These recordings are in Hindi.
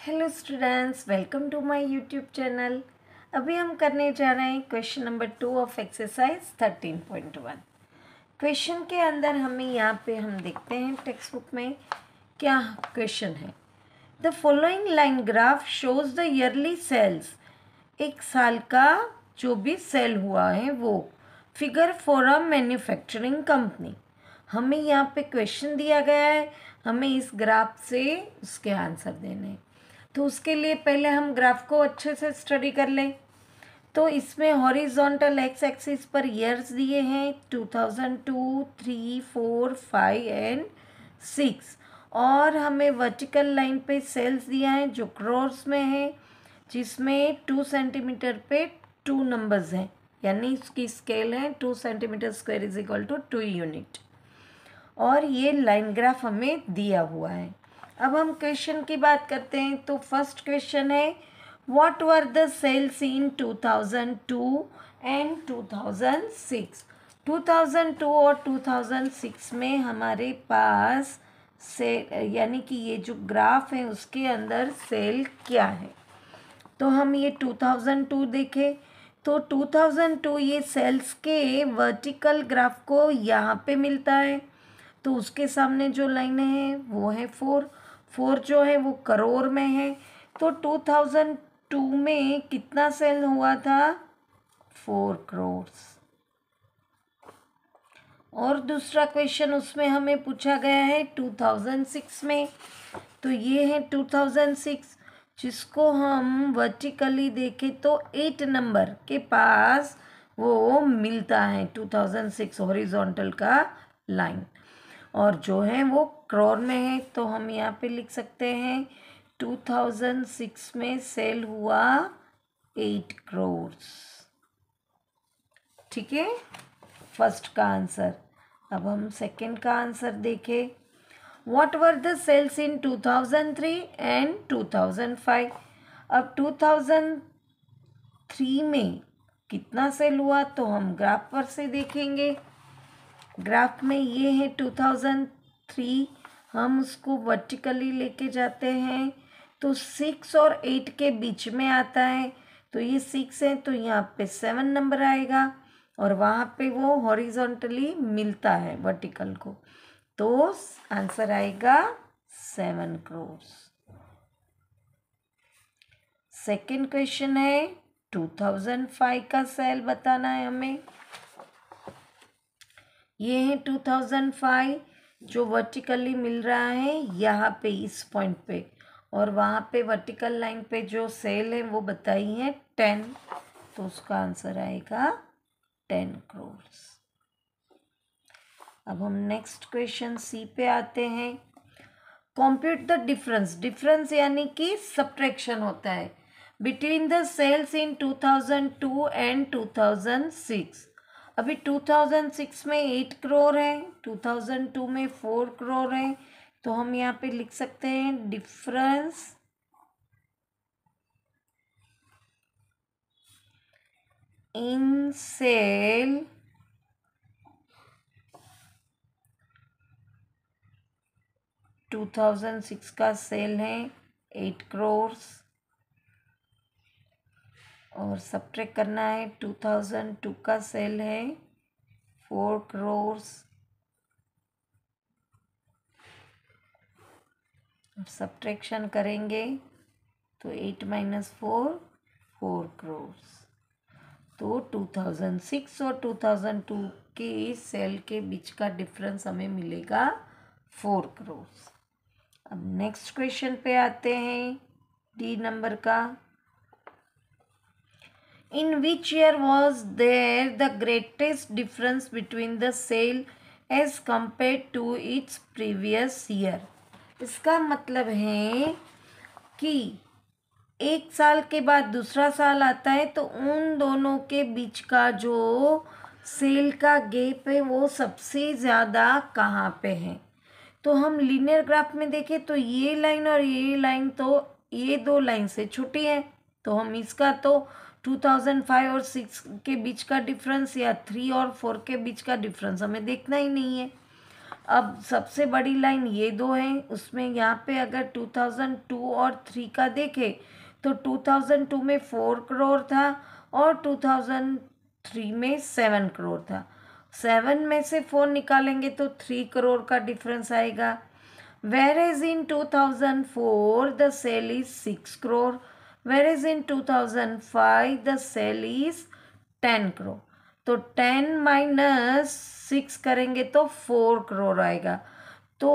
Hello students, welcome to my YouTube channel. अभी हम करने जा रहे हैं question number 2 of exercise 13.1। Question के अंदर हमें यहाँ पे हम देखते हैं टेक्स्ट बुक में क्या क्वेश्चन है। The following line graph shows the yearly sales. एक साल का जो भी सेल हुआ है वो figure for a manufacturing company. हमें यहाँ पे क्वेश्चन दिया गया है, हमें इस ग्राफ से उसके आंसर देने हैं। तो उसके लिए पहले हम ग्राफ को अच्छे से स्टडी कर लें। तो इसमें हॉरिजॉन्टल एक्स एक्सिस पर ईयर्स दिए हैं 2002, 3, 4, 5 एंड 6, और हमें वर्टिकल लाइन पे सेल्स दिया है जो क्रोर्स में है, जिसमें 2 सेंटीमीटर पे 2 नंबर्स हैं, यानी इसकी स्केल है 2 centimetre square is equal to 2 unit. और ये लाइन ग्राफ हमें दिया हुआ है। अब हम क्वेश्चन की बात करते हैं। तो फर्स्ट क्वेश्चन है, what were the sales in 2002 and 2006। 2002 और 2006 में हमारे पास से यानी कि ये जो ग्राफ है उसके अंदर सेल क्या है। तो हम ये 2002 देखें तो 2002 ये सेल्स के वर्टिकल ग्राफ को यहाँ पे मिलता है, तो उसके सामने जो लाइन है वो है 4। 4 जो है वो करोड़ में है। तो 2002 में कितना सेल हुआ था? 4 करोड़। और दूसरा क्वेश्चन उसमें हमें पूछा गया है 2006 में। तो ये है 2006, जिसको हम वर्टिकली देखें तो 8 नंबर के पास वो मिलता है 2006 हॉरिजॉन्टल का लाइन, और जो है वो करोड़ में है। तो हम यहाँ पे लिख सकते हैं 2006 में सेल हुआ 8 करोड़। ठीक है, फर्स्ट का आंसर। अब हम सेकंड का आंसर देखें। What were the sales in 2003 and 2005। अब 2003 में कितना सेल हुआ तो हम ग्राफ पर से देखेंगे। ग्राफ में ये है 2003, हम उसको वर्टिकली लेके जाते हैं तो 6 और 8 के बीच में आता है। तो ये 6 है तो यहाँ पे 7 नंबर आएगा, और वहाँ पे वो हॉरिजॉन्टली मिलता है वर्टिकल को, तो आंसर आएगा 7 करोड़। सेकंड क्वेश्चन है 2005 का सेल बताना है हमें। ये है 2005 जो वर्टिकली मिल रहा है यहाँ पे इस पॉइंट पे, और वहाँ पे वर्टिकल लाइन पे जो सेल है वो बताई है 10, तो उसका आंसर आएगा 10 करोड़। अब हम नेक्स्ट क्वेश्चन सी पे आते हैं। Compute the difference. डिफरेंस यानी कि सब्ट्रैक्शन होता है between the sales in 2002 and 2006। अभी 2006 में 8 करोड़ है, 2002 में 4 करोड़ है, तो हम यहाँ पे लिख सकते हैं डिफरेंस इन सेल टू 2006 का सेल है 8 करोड़, और सब्ट्रैक्ट करना है 2002 का सेल है 4 करोड़। सब्ट्रैक्शन करेंगे तो 8 - 4 4 करोड़। तो 2006 और 2002 के सेल के बीच का डिफरेंस हमें मिलेगा 4 करोड़। अब नेक्स्ट क्वेश्चन पे आते हैं, डी नंबर का। In which year was there the greatest difference between the sale as compared to its previous year? इसका मतलब है कि एक साल के बाद दूसरा साल आता है तो उन दोनों के बीच का जो सेल का गैप है वो सबसे ज़्यादा कहाँ पे है। तो हम लीनियर ग्राफ में देखें तो ये लाइन और ये लाइन तो ये दो लाइन से छोटी है, तो हम इसका तो 2005 और 6 के बीच का डिफरेंस या 3 और 4 के बीच का डिफरेंस हमें देखना ही नहीं है। अब सबसे बड़ी लाइन ये दो हैं, उसमें यहाँ पे अगर 2002 और 3 का देखें तो 2002 में 4 करोड़ था और 2003 में 7 करोड़ था। 7 में से 4 निकालेंगे तो 3 करोड़ का डिफरेंस आएगा। Whereas in 2004 the sale is 6 crore, whereas in 2005 the sale is 10 crore। तो 10 माइनस 6 करेंगे तो 4 करोड़ आएगा। तो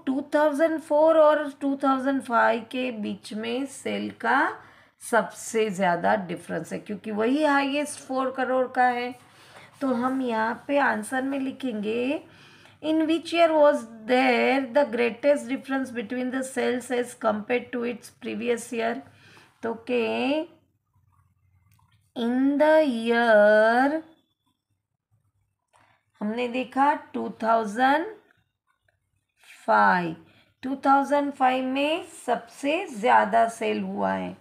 2004 और 2005 के बीच में सेल का सबसे ज़्यादा डिफरेंस है, क्योंकि वही हाईएस्ट 4 करोड़ का है। तो हम यहाँ पे आंसर में लिखेंगे in which year was there the greatest difference between the sales as compared to its previous year। तो के in the year हमने देखा 2005 में सबसे ज़्यादा सेल हुआ है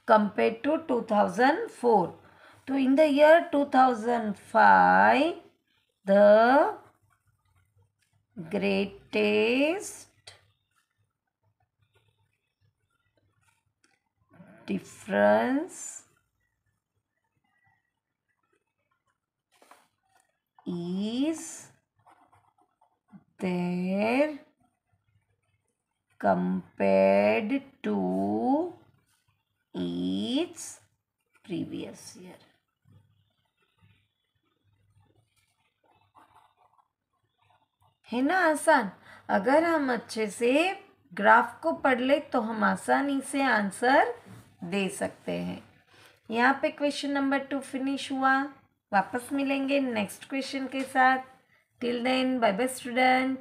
कंपेयर टू 2004। तो in the year 2005 the greatest difference is there compared to its previous year। है ना आसान? अगर हम अच्छे से ग्राफ को पढ़ ले तो हम आसानी से आंसर दे सकते हैं। यहाँ पे क्वेश्चन नंबर 2 फिनिश हुआ। वापस मिलेंगे नेक्स्ट क्वेश्चन के साथ। Till then bye bye student.